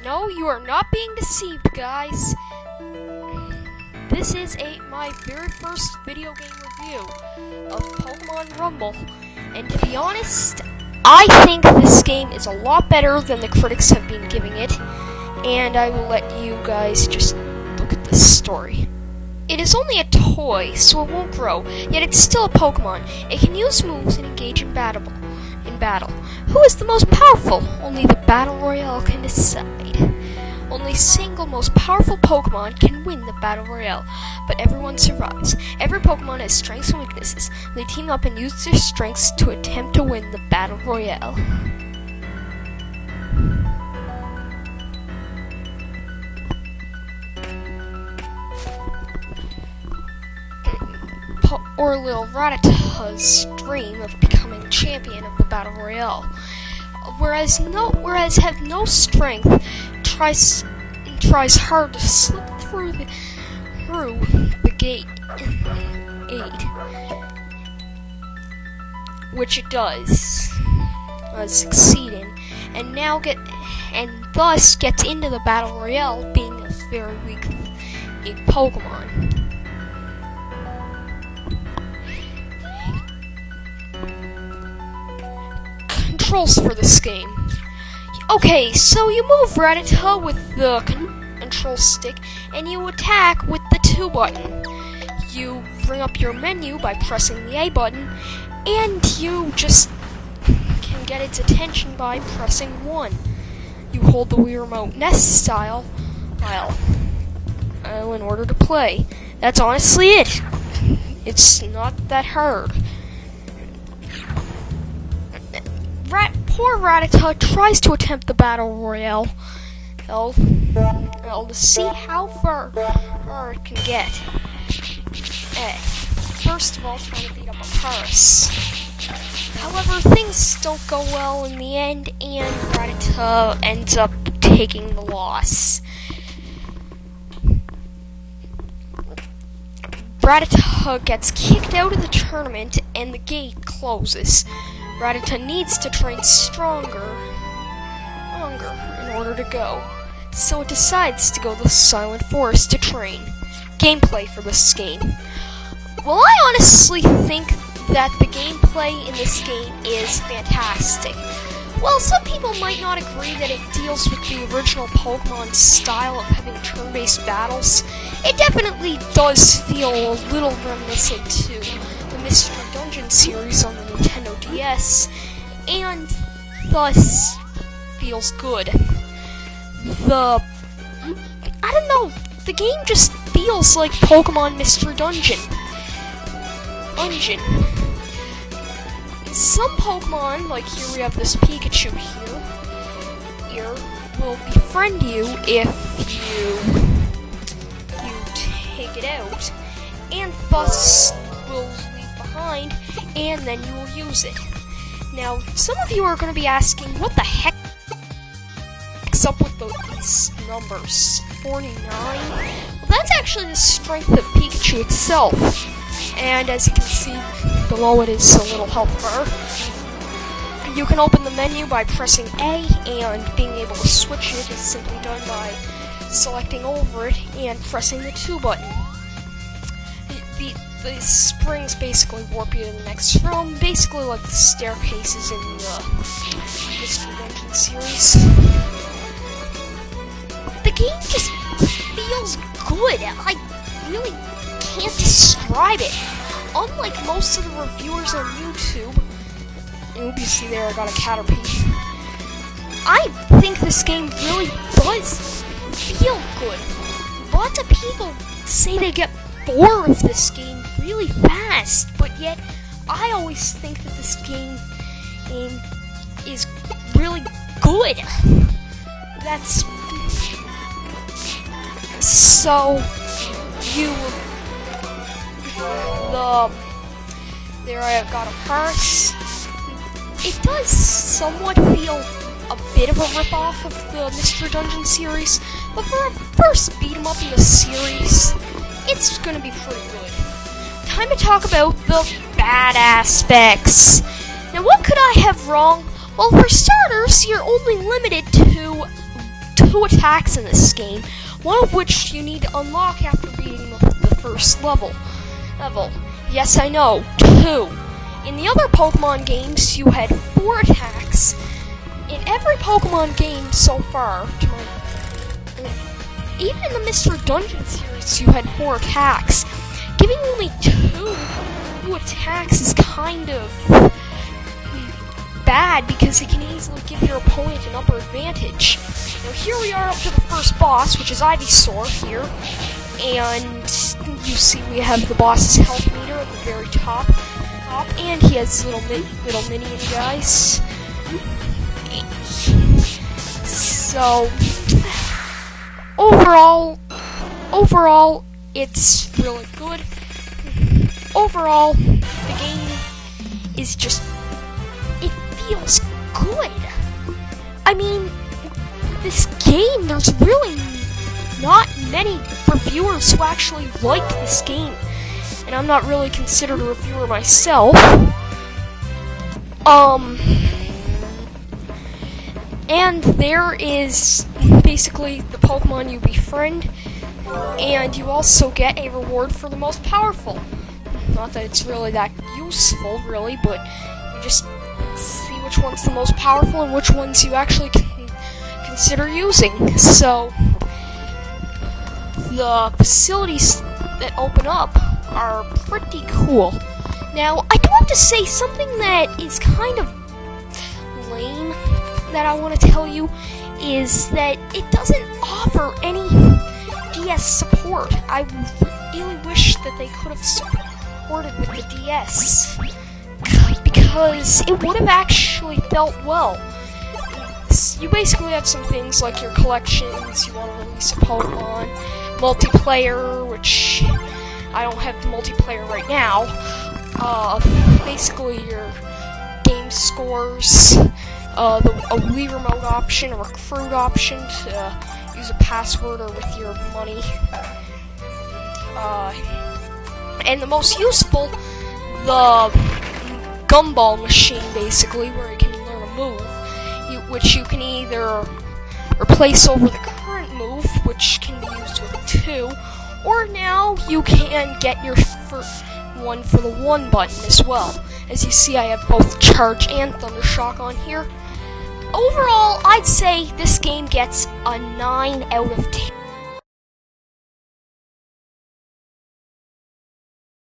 No, you are not being deceived, guys. This is my very first video game review of Pokemon Rumble, and to be honest, I think this game is a lot better than the critics have been giving it, and I will let you guys just look at this story. It is only a toy, so it won't grow, yet it's still a Pokemon. It can use moves and engage in battle. Who is the most powerful? Only the Battle Royale can decide. Only single most powerful Pokemon can win the Battle Royale, but everyone survives. Every Pokemon has strengths and weaknesses. They team up and use their strengths to attempt to win the Battle Royale. Or little Rattata's dream of becoming champion of the Battle Royale. Whereas have no strength, tries hard to slip through the gate, which it does, succeeding, and thus gets into the Battle Royale, being a very weak Pokemon. Controls for this game. Okay, so you move Rattata with the control stick, and you attack with the 2 button. You bring up your menu by pressing the A button, and you just can get its attention by pressing 1. You hold the Wii Remote Nest style in order to play. That's honestly it. It's not that hard. Poor Rattata tries to attempt the Battle Royale to see how far it can get. First of all, trying to beat up a Paris. However, things don't go well in the end, and Rattata ends up taking the loss. Rattata gets kicked out of the tournament, and the gate closes. Rattata needs to train stronger in order to go, so it decides to go to the Silent Forest to train. Gameplay for this game. Well, I honestly think that the gameplay in this game is fantastic. While some people might not agree that it deals with the original Pokemon style of having turn-based battles, it definitely does feel a little reminiscent to the Mystery Dungeon series on the Nintendo DS, and thus feels good. The game just feels like Pokemon Mystery Dungeon. Some Pokemon, like here we have this Pikachu here will befriend you if you take it out, and thus will leave behind, and then you will use it. Now, some of you are going to be asking, what the heck's up with these numbers? 49? Well, that's actually the strength of Pikachu itself. And as you can see, below it is a little health bar. You can open the menu by pressing A, and being able to switch it is simply done by selecting over it and pressing the 2 button. The springs basically warp you to the next room, basically like the staircases in the Mystery Dungeon series. The game just feels good. I really can't describe it. Unlike most of the reviewers on YouTube, you see there I got a Caterpie. I think this game really does feel good. Lots of people say they get bored of this game really fast, but yet I always think that this game is really good. There I have got a Paris. It does somewhat feel a bit of a ripoff of the Mystery Dungeon series, but for a first beat 'em up in the series, it's gonna be pretty good. Time to talk about the bad aspects. Now, what could I have wrong? Well, for starters, you're only limited to 2 attacks in this game, one of which you need to unlock after beating the first level. Yes, I know, 2. In the other Pokemon games, you had 4 attacks. In every Pokemon game so far, even in the Mr. Dungeon series, you had 4 attacks. Giving only 2 attacks is kind of bad because it can easily give your opponent an upper advantage. Now here we are up to the first boss, which is Ivysaur here, and you see we have the boss's health meter at the very top, and he has little minion guys. So overall, it's really good. Overall, the game is just, it feels good. I mean, this game, there's really not many reviewers who actually like this game. And I'm not really considered a reviewer myself. And there is basically the Pokemon you befriend, and you also get a reward for the most powerful. Not that it's really that useful, really, but you just see which one's the most powerful and which ones you actually can consider using. So, the facilities that open up are pretty cool. Now, I do have to say something that is kind of lame that I want to tell you is that it doesn't offer any DS support. I really wish that they could have supported with the DS, because it would have actually felt well. You basically have some things like your collections, you want to release a Pokemon, multiplayer, which I don't have the multiplayer right now, basically your game scores, a Wii remote option, a recruit option to use a password or with your money, and the most useful, the gumball machine, basically, where you can learn a move, which you can either replace over the current move, which can be used with 2, or now you can get your one for the 1 button as well. As you see, I have both Charge and Thundershock on here. Overall, I'd say this game gets a 9 out of 10.